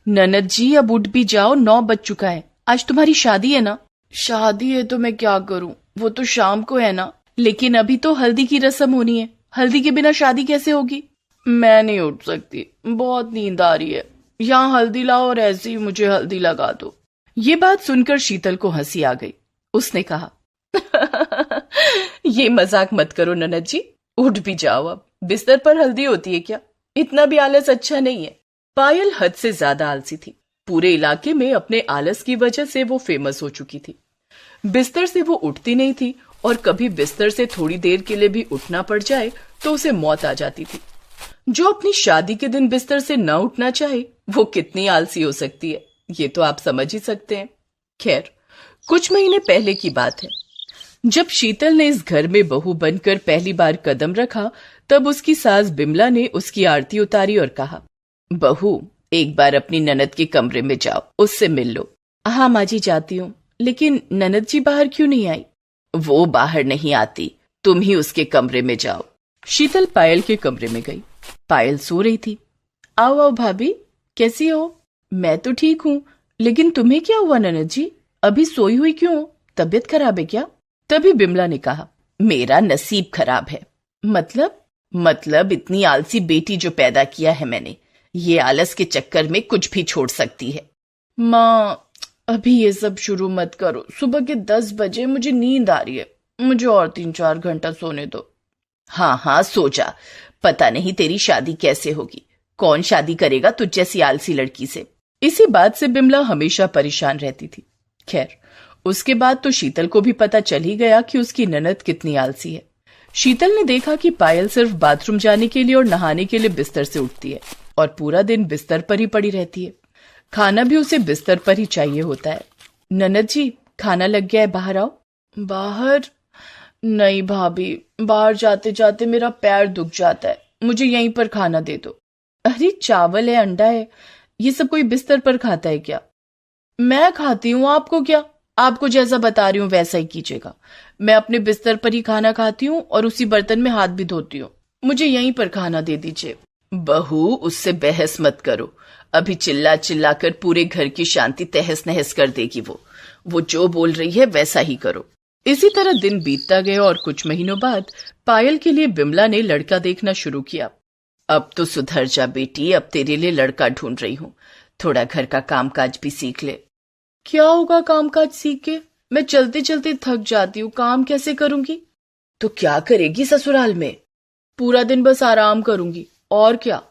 ननद जी अब उठ भी जाओ, 9 बज चुका है। आज तुम्हारी शादी है ना? शादी है तो मैं क्या करूं, वो तो शाम को है ना। लेकिन अभी तो हल्दी की रस्म होनी है, हल्दी के बिना शादी कैसे होगी? मैं नहीं उठ सकती, बहुत नींद आ रही है। यहाँ हल्दी लाओ और ऐसे ही मुझे हल्दी लगा दो। ये बात सुनकर शीतल को हंसी आ गई। उसने कहा ये मजाक मत करो ननद जी, उठ भी जाओ, अब बिस्तर पर हल्दी होती है क्या? इतना भी आलस अच्छा नहीं है। पायल हद से ज्यादा आलसी थी। पूरे इलाके में अपने आलस की वजह से वो फेमस हो चुकी थी। बिस्तर से वो उठती नहीं थी और कभी बिस्तर से थोड़ी देर के लिए भी उठना पड़ जाए तो उसे मौत आ जाती थी। जो अपनी शादी के दिन बिस्तर से न उठना चाहे वो कितनी आलसी हो सकती है, ये तो आप समझ ही सकते हैं। खैर, कुछ महीने पहले की बात है। जब शीतल ने इस घर में बहू बनकर पहली बार कदम रखा, तब उसकी सास बिमला ने उसकी आरती उतारी और कहा, बहू एक बार अपनी ननद के कमरे में जाओ, उससे मिल लो। हाँ माँ जी जाती हूँ, लेकिन ननद जी बाहर क्यों नहीं आई? वो बाहर नहीं आती, तुम ही उसके कमरे में जाओ। शीतल पायल के कमरे में गई। पायल सो रही थी। आओ आओ भाभी, कैसी हो? मैं तो ठीक हूँ, लेकिन तुम्हें क्या हुआ ननद जी? अभी सोई हुई क्यों हो? तबीयत खराब है क्या? तभी बिमला ने कहा, मेरा नसीब खराब है। मतलब इतनी आलसी बेटी जो पैदा किया है मैंने, ये आलस के चक्कर में कुछ भी छोड़ सकती है। माँ अभी ये सब शुरू मत करो, सुबह के 10 बजे मुझे नींद आ रही है, मुझे और 3-4 घंटा सोने दो। हाँ सो जा, पता नहीं तेरी शादी कैसे होगी, कौन शादी करेगा तुझ जैसी आलसी लड़की से। इसी बात से बिमला हमेशा परेशान रहती थी। खैर, उसके बाद तो शीतल को भी पता चल ही गया कि उसकी ननद कितनी आलसी है। शीतल ने देखा कि पायल सिर्फ बाथरूम जाने के लिए और नहाने के लिए बिस्तर से उठती है और पूरा दिन बिस्तर पर ही पड़ी रहती है। खाना भी उसे बिस्तर पर ही चाहिए होता है। ननद जी खाना लग गया है, बाहर आओ। बाहर? नहीं भाभी, बाहर जाते जाते मेरा पैर दुख जाता है, मुझे यहीं पर खाना दे दो। अरे चावल है, अंडा है, ये सब कोई बिस्तर पर खाता है क्या? मैं खाती हूँ, आपको क्या? आपको जैसा बता रही हूँ वैसा ही कीजिएगा। मैं अपने बिस्तर पर ही खाना खाती हूँ और उसी बर्तन में हाथ भी धोती हूँ, मुझे यहीं पर खाना दे दीजिए। बहू उससे बहस मत करो, अभी चिल्ला चिल्ला कर पूरे घर की शांति तहस नहस कर देगी। वो जो बोल रही है वैसा ही करो। इसी तरह दिन बीतता गया और कुछ महीनों बाद पायल के लिए बिमला ने लड़का देखना शुरू किया। अब तो सुधर जा बेटी, अब तेरे लिए लड़का ढूंढ रही हूँ, थोड़ा घर का कामकाज भी सीख ले। क्या होगा कामकाज सीख के? मैं चलते चलते थक जाती हूँ, काम कैसे करूंगी? तो क्या करेगी ससुराल में? पूरा दिन बस आराम करूंगी, और क्या?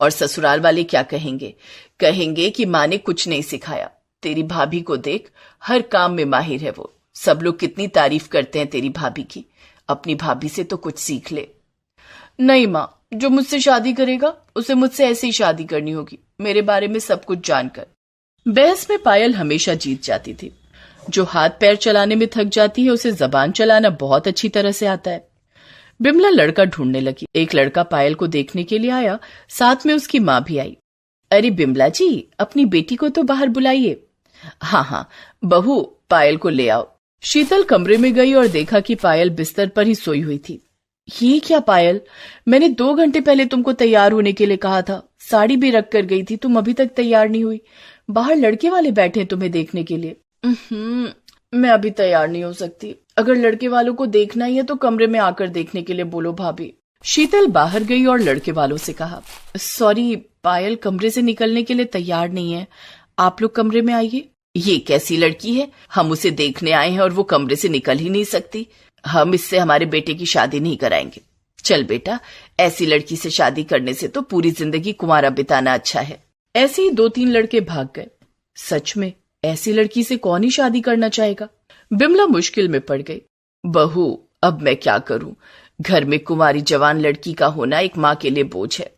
और ससुराल वाले क्या कहेंगे? कहेंगे कि माँ ने कुछ नहीं सिखाया। तेरी भाभी को देख, हर काम में माहिर है वो, सब लोग कितनी तारीफ करते हैं तेरी भाभी की। अपनी भाभी से तो कुछ सीख ले। नहीं माँ, जो मुझसे शादी करेगा उसे मुझसे ऐसे ही शादी करनी होगी, मेरे बारे में सब कुछ जानकर। बहस में पायल हमेशा जीत जाती थी। जो हाथ पैर चलाने में थक जाती है उसे जबान चलाना बहुत अच्छी तरह से आता है। बिमला लड़का ढूंढने लगी। एक लड़का पायल को देखने के लिए आया, साथ में उसकी माँ भी आई। अरे बिमला जी, अपनी बेटी को तो बाहर बुलाइए। हाँ बहू, पायल को ले आओ। शीतल कमरे में गई और देखा कि पायल बिस्तर पर ही सोई हुई थी। ये क्या पायल, मैंने 2 घंटे पहले तुमको तैयार होने के लिए कहा था, साड़ी भी रख कर गई थी, तुम अभी तक तैयार नहीं हुई। बाहर लड़के वाले बैठे हैं तुम्हें देखने के लिए। मैं अभी तैयार नहीं हो सकती, अगर लड़के वालों को देखना ही है तो कमरे में आकर देखने के लिए बोलो भाभी। शीतल बाहर गई और लड़के वालों से कहा, सॉरी पायल कमरे से निकलने के लिए तैयार नहीं है, आप लोग कमरे में आइए। ये कैसी लड़की है, हम उसे देखने आए हैं और वो कमरे से निकल ही नहीं सकती। हम इससे हमारे बेटे की शादी नहीं कराएंगे। चल बेटा, ऐसी लड़की से शादी करने से तो पूरी जिंदगी कुंवारा बिताना अच्छा है। ऐसे ही 2-3 लड़के भाग गए। सच में ऐसी लड़की से कौन ही शादी करना चाहेगा? बिमला मुश्किल में पड़ गई। बहू अब मैं क्या करूं, घर में कुंवारी जवान लड़की का होना एक माँ के लिए बोझ है।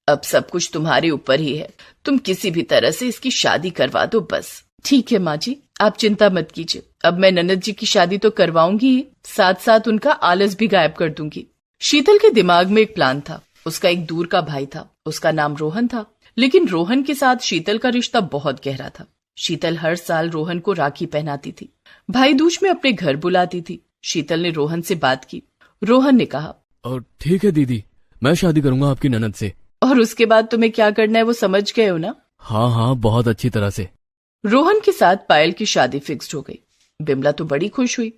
अब सब कुछ तुम्हारे ऊपर ही है, तुम किसी भी तरह से इसकी शादी करवा दो बस। ठीक है माँ जी, आप चिंता मत कीजिए, अब मैं ननद जी की शादी तो करवाऊंगी ही, साथ साथ उनका आलस भी गायब कर दूंगी। शीतल के दिमाग में एक प्लान था। उसका एक दूर का भाई था, उसका नाम रोहन था, लेकिन रोहन के साथ शीतल का रिश्ता बहुत गहरा था। शीतल हर साल रोहन को राखी पहनाती थी, भाई दूज में अपने घर बुलाती थी। शीतल ने रोहन से बात की। रोहन ने कहा, और ठीक है दीदी, मैं शादी करूंगा आपकी ननद से। और उसके बाद तुम्हें क्या करना है वो समझ गए हो ना? हाँ हाँ, बहुत अच्छी तरह से। रोहन के साथ पायल की शादी फिक्स्ड हो गई। बिमला तो बड़ी खुश हुई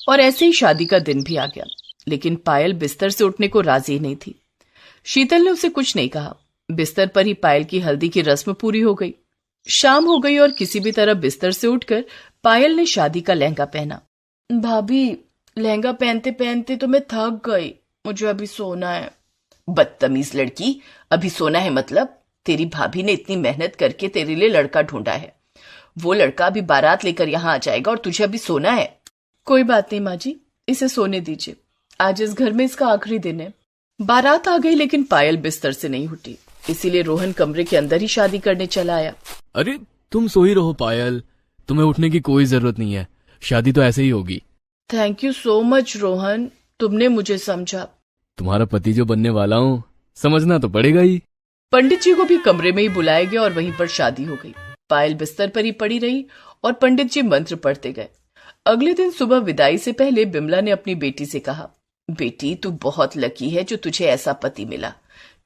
और ऐसे ही शादी का दिन भी आ गया। लेकिन पायल बिस्तर से उठने को राजी नहीं थी। शीतल ने उसे कुछ नहीं कहा। बिस्तर पर ही पायल की हल्दी की रस्म पूरी हो गई। शाम हो गई और किसी भी तरह बिस्तर से उठकर पायल ने शादी का लहंगा पहना। भाभी, लहंगा पहनते पहनते तो मैं थक गई, मुझे अभी सोना है। बदतमीज लड़की, अभी सोना है मतलब? तेरी भाभी ने इतनी मेहनत करके तेरे लिए लड़का ढूंढा है। वो लड़का अभी बारात लेकर यहाँ आ जाएगा और तुझे अभी सोना है। कोई बात नहीं माँ जी, इसे सोने दीजिए। आज इस घर में इसका आखिरी दिन है। बारात आ गई लेकिन पायल बिस्तर से नहीं उठी। इसीलिए रोहन कमरे के अंदर ही शादी करने चला आया। अरे तुम सो ही रहो पायल, तुम्हें उठने की कोई जरूरत नहीं है, शादी तो ऐसे ही होगी। Thank you so much Rohan, तुमने मुझे समझा। तुम्हारा पति जो बनने वाला हूँ, समझना तो पड़ेगा ही। पंडित जी को भी कमरे में ही बुलाया गया और वहीं पर शादी हो गई। पायल बिस्तर पर ही पड़ी रही और पंडित जी मंत्र पढ़ते गए। अगले दिन सुबह विदाई से पहले बिमला ने अपनी बेटी से कहा, बेटी तू बहुत लकी है जो तुझे ऐसा पति मिला,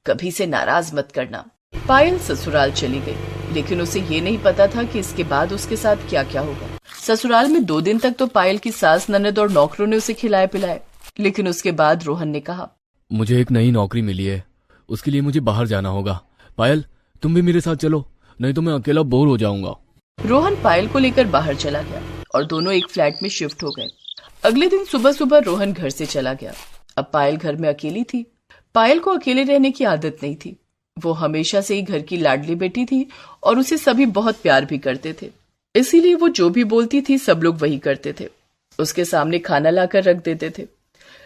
कभी से नाराज मत करना। पायल ससुराल चली गई, लेकिन उसे ये नहीं पता था कि इसके बाद उसके साथ क्या क्या होगा। ससुराल में 2 दिन तक तो पायल की सास, ननद और नौकरों ने उसे खिलाए पिलाए, लेकिन उसके बाद रोहन ने कहा, मुझे एक नई नौकरी मिली है, उसके लिए मुझे बाहर जाना होगा। पायल तुम भी मेरे साथ चलो, नहीं तो मैं अकेला बोर हो जाऊंगा। रोहन पायल को लेकर बाहर चला गया और दोनों एक फ्लैट में शिफ्ट हो गए। अगले दिन सुबह सुबह रोहन घर से चला गया। अब पायल घर में अकेली थी। पायल को अकेले रहने की आदत नहीं थी। वो हमेशा से ही घर की लाडली बेटी थी और उसे सभी बहुत प्यार भी करते थे। इसीलिए वो जो भी बोलती थी सब लोग वही करते थे। उसके सामने खाना लाकर रख देते थे।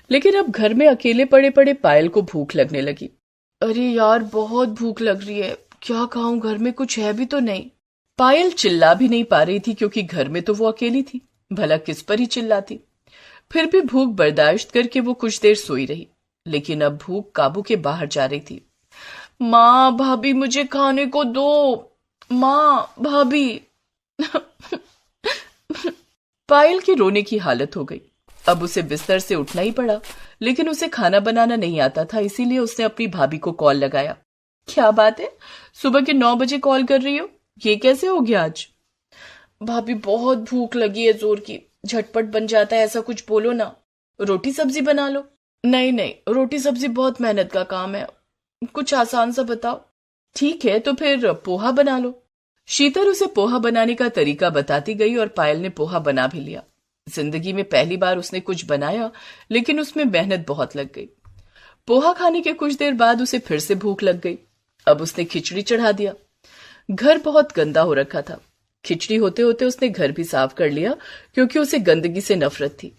लेकिन अब घर में अकेले पड़े पड़े पायल को भूख लगने लगी। अरे यार, बहुत भूख लग रही है, क्या खाऊं, घर में कुछ है भी तो नहीं। पायल चिल्ला भी नहीं पा रही थी क्योंकि घर में तो वो अकेली थी, भला किस पर ही चिल्लाती। फिर भी भूख बर्दाश्त करके वो कुछ देर सोई रही, लेकिन अब भूख काबू के बाहर जा रही थी। माँ, भाभी मुझे खाने को दो, माँ, भाभी। पायल की रोने की हालत हो गई। अब उसे बिस्तर से उठना ही पड़ा, लेकिन उसे खाना बनाना नहीं आता था, इसीलिए उसने अपनी भाभी को कॉल लगाया। क्या बात है, सुबह के 9 बजे कॉल कर रही हो, ये कैसे हो गया आज? भाभी बहुत भूख लगी है जोर की, झटपट बन जाता है, ऐसा कुछ बोलो ना। रोटी सब्जी बना लो। नहीं नहीं, रोटी सब्जी बहुत मेहनत का काम है, कुछ आसान सा बताओ। ठीक है तो फिर पोहा बना लो। शीतल उसे पोहा बनाने का तरीका बताती गई और पायल ने पोहा बना भी लिया। जिंदगी में पहली बार उसने कुछ बनाया, लेकिन उसमें मेहनत बहुत लग गई। पोहा खाने के कुछ देर बाद उसे फिर से भूख लग गई। अब उसने खिचड़ी चढ़ा दिया। घर बहुत गंदा हो रखा था। खिचड़ी होते होते उसने घर भी साफ कर लिया क्योंकि उसे गंदगी से नफरत थी।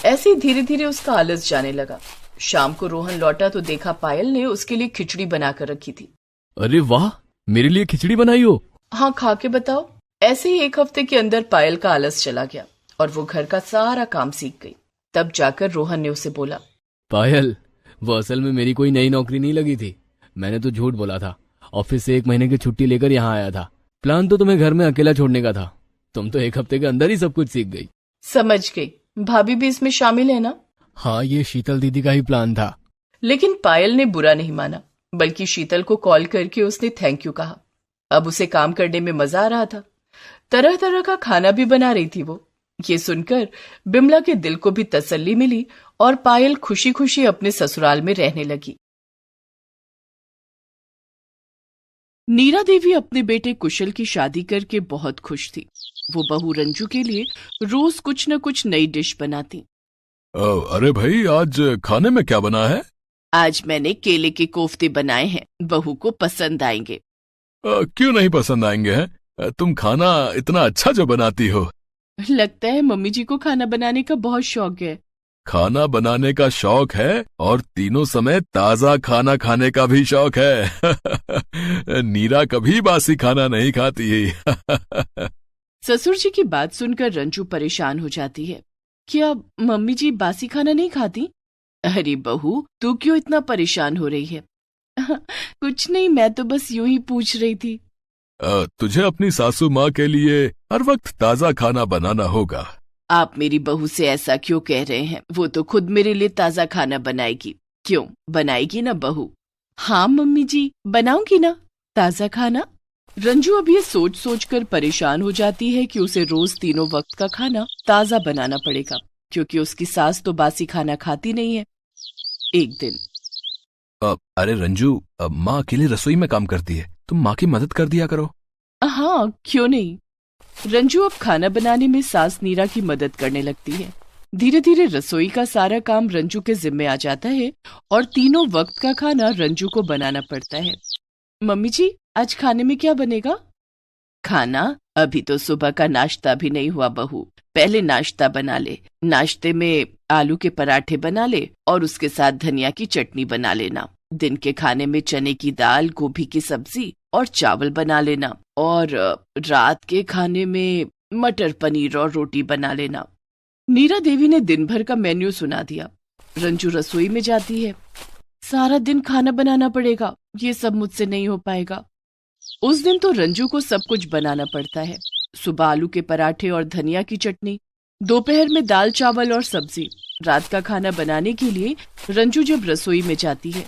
ऐसे ही धीरे धीरे उसका आलस जाने लगा। शाम को रोहन लौटा तो देखा पायल ने उसके लिए खिचड़ी बनाकर रखी थी। अरे वाह, मेरे लिए खिचड़ी बनाई हो? हाँ, खा के बताओ। ऐसे ही 1 हफ्ते के अंदर पायल का आलस चला गया और वो घर का सारा काम सीख गई। तब जाकर रोहन ने उसे बोला, पायल, वो असल में मेरी कोई नई नौकरी नहीं लगी थी, मैंने तो झूठ बोला था। ऑफिस से 1 महीने की छुट्टी लेकर यहाँ आया था। प्लान तो तुम्हें घर में अकेला छोड़ने का था, तुम तो 1 हफ्ते के अंदर ही सब कुछ सीख गई। समझ गई, भाभी भी इसमें शामिल है ना? हाँ, ये शीतल दीदी का ही प्लान था। लेकिन पायल ने बुरा नहीं माना, बल्कि शीतल को कॉल करके उसने थैंक यू कहा। अब उसे काम करने में मजा आ रहा था। तरह तरह का खाना भी बना रही थी वो। ये सुनकर बिमला के दिल को भी तसल्ली मिली और पायल खुशी खुशी अपने ससुराल में रहने लगी। नीरा देवी अपने बेटे कुशल की शादी करके बहुत खुश थी। वो बहू रंजू के लिए रोज कुछ न कुछ नई डिश बनाती। अरे भाई, आज खाने में क्या बना है? आज मैंने केले के कोफ्ते बनाए हैं, बहू को पसंद आएंगे। क्यों नहीं पसंद आएंगे हैं? तुम खाना इतना अच्छा जो बनाती हो। लगता है मम्मी जी को खाना बनाने का बहुत शौक है। खाना बनाने का शौक है और तीनों समय ताजा खाना खाने का भी शौक है। नीरा कभी बासी खाना नहीं खाती। ससुर जी की बात सुनकर रंजू परेशान हो जाती है। क्या मम्मी जी बासी खाना नहीं खाती? अरे बहू, तू क्यों इतना परेशान हो रही है? कुछ नहीं, मैं तो बस यूं ही पूछ रही थी। तुझे अपनी सासू माँ के लिए हर वक्त ताजा खाना बनाना होगा। आप मेरी बहू से ऐसा क्यों कह रहे हैं? वो तो खुद मेरे लिए ताजा खाना बनाएगी। क्यों, बनाएगी ना बहू? हाँ मम्मी जी, बनाऊंगी ना ताजा खाना। रंजू अब ये सोच सोच कर परेशान हो जाती है कि उसे रोज तीनों वक्त का खाना ताजा बनाना पड़ेगा, क्योंकि उसकी सास तो बासी खाना खाती नहीं है। एक दिन अरे रंजू, माँ अकेले रसोई में काम करती है, तुम माँ की मदद कर दिया करो। हाँ, क्यों नहीं। रंजू अब खाना बनाने में सास नीरा की मदद करने लगती है। धीरे धीरे रसोई का सारा काम रंजू के जिम्मे आ जाता है और तीनों वक्त का खाना रंजू को बनाना पड़ता है। मम्मी जी, आज खाने में क्या बनेगा? खाना? अभी तो सुबह का नाश्ता भी नहीं हुआ बहू, पहले नाश्ता बना ले। नाश्ते में आलू के पराठे बना ले और उसके साथ धनिया की चटनी बना लेना। दिन के खाने में चने की दाल, गोभी की सब्जी और चावल बना लेना, और रात के खाने में मटर पनीर और रोटी बना लेना। नीरा देवी ने दिन भर का मेन्यू सुना दिया। रंजू रसोई में जाती है। सारा दिन खाना बनाना पड़ेगा, ये सब मुझसे नहीं हो पाएगा। उस दिन तो रंजू को सब कुछ बनाना पड़ता है। सुबह आलू के पराठे और धनिया की चटनी, दोपहर में दाल चावल और सब्जी। रात का खाना बनाने के लिए रंजू जब रसोई में जाती है,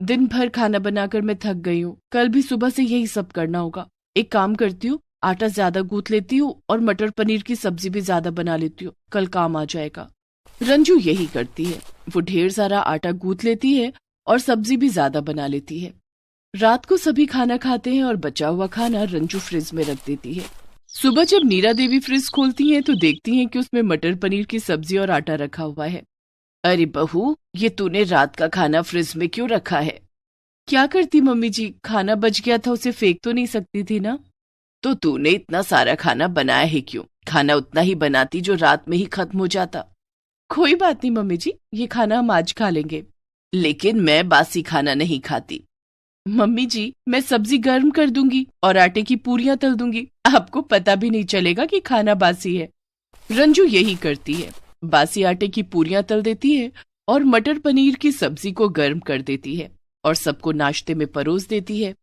दिन भर खाना बनाकर मैं थक गई हूँ, कल भी सुबह से यही सब करना होगा। एक काम करती हूँ, आटा ज्यादा गूंथ लेती हूँ और मटर पनीर की सब्जी भी ज्यादा बना लेती हूँ, कल काम आ जाएगा। रंजू यही करती है। वो ढेर सारा आटा गूंथ लेती है और सब्जी भी ज्यादा बना लेती है। रात को सभी खाना खाते हैं और बचा हुआ खाना रंजू फ्रिज में रख देती है। सुबह जब नीरा देवी फ्रिज खोलती हैं तो देखती हैं कि उसमें मटर पनीर की सब्जी और आटा रखा हुआ है। अरे बहू, ये तूने रात का खाना फ्रिज में क्यों रखा है? क्या करती मम्मी जी, खाना बच गया था, उसे फेंक तो नहीं सकती थी ना। तो तूने इतना सारा खाना बनाया है क्यों? खाना उतना ही बनाती जो रात में ही खत्म हो जाता। कोई बात नहीं मम्मी जी, ये खाना हम आज खा लेंगे। लेकिन मैं बासी खाना नहीं खाती। मम्मी जी, मैं सब्जी गर्म कर दूंगी और आटे की पूरियां तल दूंगी, आपको पता भी नहीं चलेगा कि खाना बासी है। रंजू यही करती है, बासी आटे की पूरियां तल देती है और मटर पनीर की सब्जी को गर्म कर देती है और सबको नाश्ते में परोस देती है।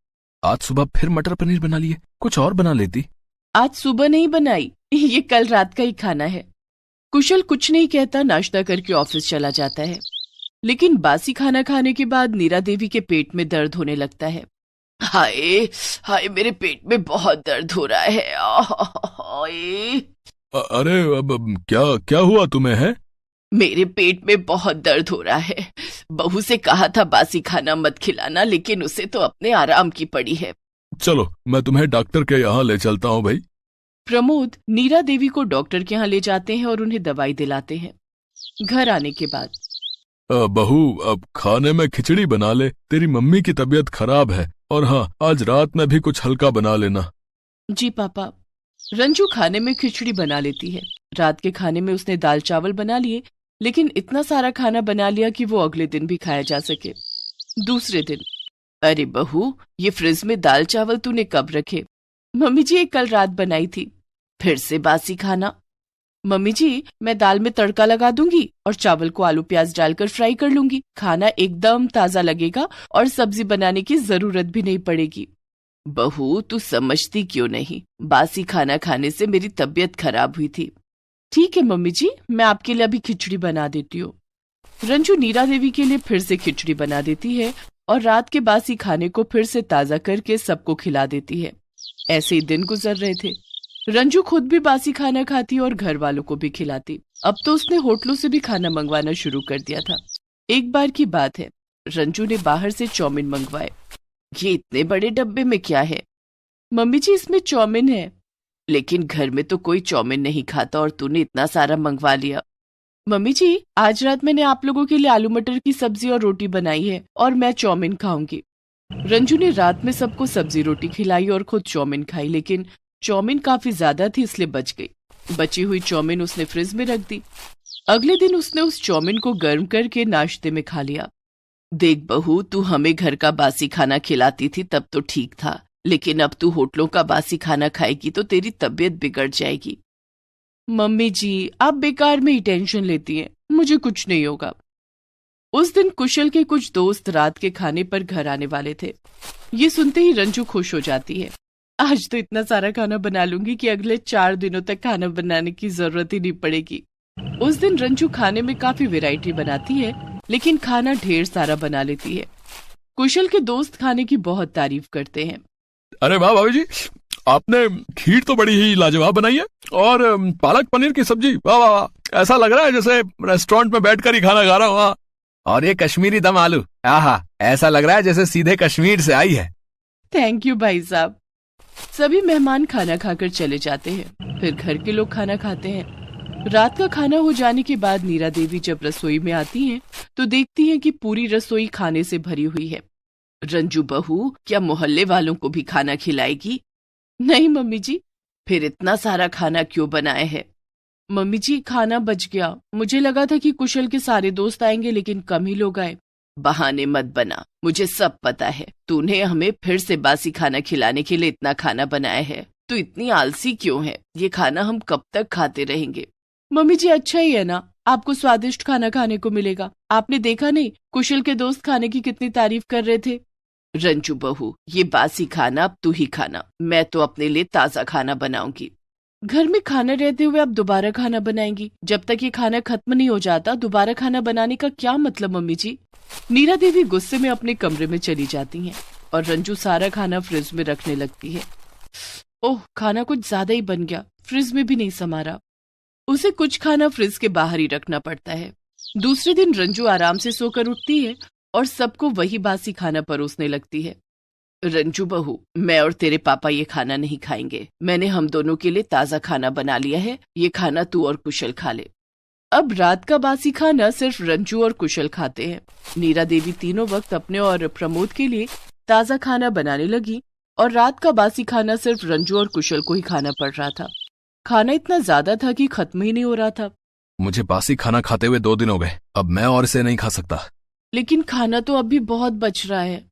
आज सुबह फिर मटर पनीर बना लिए, कुछ और बना लेती। आज सुबह नहीं बनाई, ये कल रात का ही खाना है। कुशल कुछ नहीं कहता, नाश्ता करके ऑफिस चला जाता है। लेकिन बासी खाना खाने के बाद नीरा देवी के पेट में दर्द होने लगता है। हाय हाय, मेरे पेट में बहुत दर्द हो रहा है। हाय। अरे अब क्या क्या हुआ तुम्हें है? मेरे पेट में बहुत दर्द हो रहा है। बहू से कहा था बासी खाना मत खिलाना, लेकिन उसे तो अपने आराम की पड़ी है। चलो मैं तुम्हें डॉक्टर के यहाँ ले चलता हूँ भाई। प्रमोद नीरा देवी को डॉक्टर के यहाँ ले जाते हैं और उन्हें दवाई दिलाते हैं। घर आने के बाद, बहू अब खाने में खिचड़ी बना ले, तेरी मम्मी की तबीयत खराब है, और हाँ आज रात में भी कुछ हल्का बना लेना। जी पापा। रंजू खाने में खिचड़ी बना लेती है। रात के खाने में उसने दाल चावल बना लिए, लेकिन इतना सारा खाना बना लिया कि वो अगले दिन भी खाया जा सके। दूसरे दिन, अरे बहू, ये फ्रिज में दाल चावल तूने कब रखे? मम्मी जी, ये कल रात बनाई थी। फिर से बासी खाना? मम्मी जी, मैं दाल में तड़का लगा दूंगी और चावल को आलू प्याज डालकर फ्राई कर लूंगी, खाना एकदम ताजा लगेगा और सब्जी बनाने की जरूरत भी नहीं पड़ेगी। बहू, तू समझती क्यों नहीं? बासी खाना खाने से मेरी तबीयत खराब हुई थी। ठीक है मम्मी जी, मैं आपके लिए अभी खिचड़ी बना देती हूँ। रंजू नीरा देवी के लिए फिर से खिचड़ी बना देती है और रात के बासी खाने को फिर से ताजा करके सबको खिला देती है। ऐसे ही दिन गुजर रहे थे। रंजू खुद भी बासी खाना खाती और घर वालों को भी खिलाती। अब तो उसने होटलों से भी खाना मंगवाना शुरू कर दिया था। एक बार की बात है, रंजू ने बाहर से चाउमीन मंगवाए। ये इतने बड़े डब्बे में क्या है? मम्मी जी, इसमें चाउमीन है। लेकिन घर में तो कोई चाउमीन नहीं खाता और तूने इतना सारा मंगवा लिया। मम्मी जी, आज रात मैंने आप लोगों के लिए आलू मटर की सब्जी और रोटी बनाई है और मैं चाउमीन खाऊंगी। रंजू ने रात में सबको सब्जी रोटी खिलाई और खुद चाउमीन खाई, लेकिन चाउमीन काफी ज्यादा थी इसलिए बच गई। बची हुई चाउमीन उसने फ्रिज में रख दी। अगले दिन उसने उस चाउमीन को गर्म करके नाश्ते में खा लिया। देख बहू, तू हमें घर का बासी खाना खिलाती थी तब तो ठीक था, लेकिन अब तू होटलों का बासी खाना खाएगी तो तेरी तबीयत बिगड़ जाएगी। मम्मी जी, आप बेकार में ही टेंशन लेती हैं, मुझे कुछ नहीं होगा। उस दिन कुशल के कुछ दोस्त रात के खाने पर घर आने वाले थे। ये सुनते ही रंजू खुश हो जाती है। आज तो इतना सारा खाना बना लूंगी कि अगले 4 दिनों तक खाना बनाने की जरूरत ही नहीं पड़ेगी। उस दिन रंजू खाने में काफी वैरायटी बनाती है, लेकिन खाना ढेर सारा बना लेती है। कुशल के दोस्त खाने की बहुत तारीफ करते हैं। अरे वाह भाभी जी, आपने खीर तो बड़ी ही लाजवाब बनाई है, और पालक पनीर की सब्जी, वाह वाह वाह, ऐसा लग रहा है जैसे रेस्टोरेंट में बैठकर ही खाना खा रहा हूँ। और ये कश्मीरी दम आलू, आहा, ऐसा लग रहा है जैसे सीधे कश्मीर से आई है। थैंक यू भाई साहब। सभी मेहमान खाना खाकर चले जाते हैं, फिर घर के लोग खाना खाते हैं। रात का खाना हो जाने के बाद नीरा देवी जब रसोई में आती हैं, तो देखती हैं कि पूरी रसोई खाने से भरी हुई है। रंजू बहू क्या मोहल्ले वालों को भी खाना खिलाएगी? नहीं मम्मी जी। फिर इतना सारा खाना क्यों बनाए है? मम्मी जी, खाना बच गया। मुझे लगा था कि कुशल के सारे दोस्त आएंगे, लेकिन कम ही लोग आए। बहाने मत बना, मुझे सब पता है। तूने हमें फिर से बासी खाना खिलाने के लिए इतना खाना बनाया है। तू इतनी आलसी क्यों है? ये खाना हम कब तक खाते रहेंगे? मम्मी जी, अच्छा ही है ना, आपको स्वादिष्ट खाना खाने को मिलेगा। आपने देखा नहीं, कुशल के दोस्त खाने की कितनी तारीफ कर रहे थे। रंजू बहू, ये बासी खाना अब तू ही खाना, मैं तो अपने लिए ताजा खाना बनाऊंगी। घर में खाना रहते हुए आप दोबारा खाना बनाएंगी? जब तक ये खाना खत्म नहीं हो जाता, दोबारा खाना बनाने का क्या मतलब मम्मी जी? नीरा देवी गुस्से में अपने कमरे में चली जाती हैं और रंजू सारा खाना फ्रिज में रखने लगती है। ओह, खाना कुछ ज्यादा ही बन गया, फ्रिज में भी नहीं समा रहा। उसे कुछ खाना फ्रिज के बाहर ही रखना पड़ता है। दूसरे दिन रंजू आराम से सोकर उठती है और सबको वही बासी खाना परोसने लगती है। रंजू बहू, मैं और तेरे पापा ये खाना नहीं खाएंगे। मैंने हम दोनों के लिए ताजा खाना बना लिया है, ये खाना तू और कुशल खा ले। अब रात का बासी खाना सिर्फ रंजू और कुशल खाते हैं। नीरा देवी तीनों वक्त अपने और प्रमोद के लिए ताजा खाना बनाने लगी और रात का बासी खाना सिर्फ रंजू और कुशल को ही खाना पड़ रहा था। खाना इतना ज्यादा था कि खत्म ही नहीं हो रहा था। मुझे बासी खाना खाते हुए 2 दिन हो गए, अब मैं और इसे नहीं खा सकता। लेकिन खाना तो अभी बहुत बच रहा है।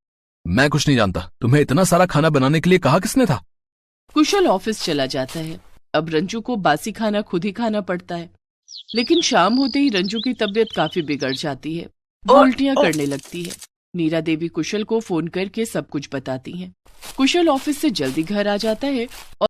मैं कुछ नहीं जानता, तुम्हें इतना सारा खाना बनाने के लिए कहा किसने था? कुशल ऑफिस चला जाता है। अब रंजू को बासी खाना खुद ही खाना पड़ता है। लेकिन शाम होते ही रंजू की तबीयत काफी बिगड़ जाती है, उल्टियां करने लगती है। नीरा देवी कुशल को फोन करके सब कुछ बताती हैं। कुशल ऑफिस से जल्दी घर आ जाता है और